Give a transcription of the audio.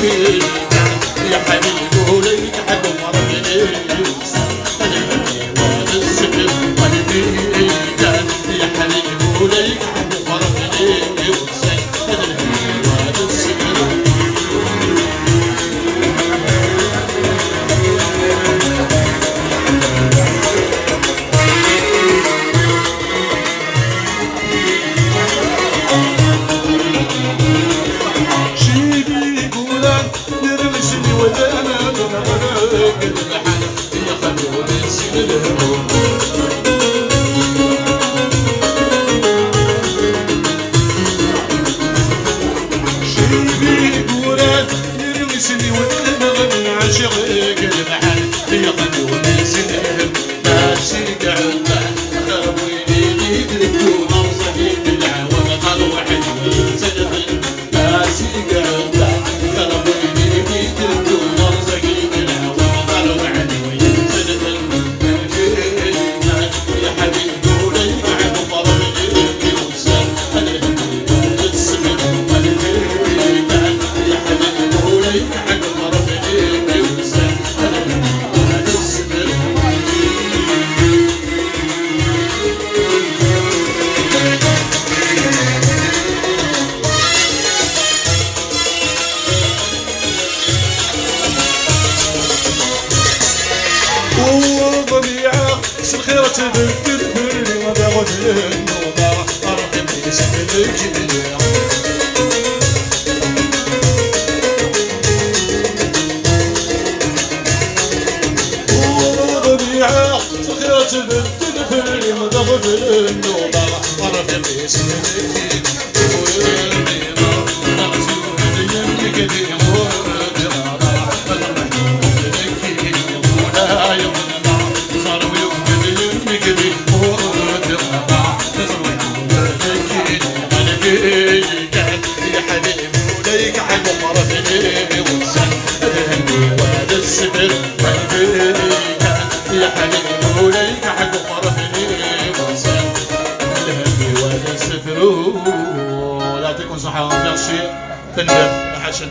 يا حبيبي وليك حق مرمي قلبي واد السفر قلبي يا حبيبي وليك حق مرمي قلبي واد السفر الخيرة تذكرني ما باغد النوبة أرحم باسم الجميع وضبيعة الخيرة تذكرني ما باغد النوبة أرحم باسم الجميع يا حبيبي وليك حق مرتين وانسان ادهني واد السفر قلبي يا حبيبي وليك حق مرتين وانسان ادهني واد السفر. لا يعطيكم صحة. ميرسي تنبه حسن.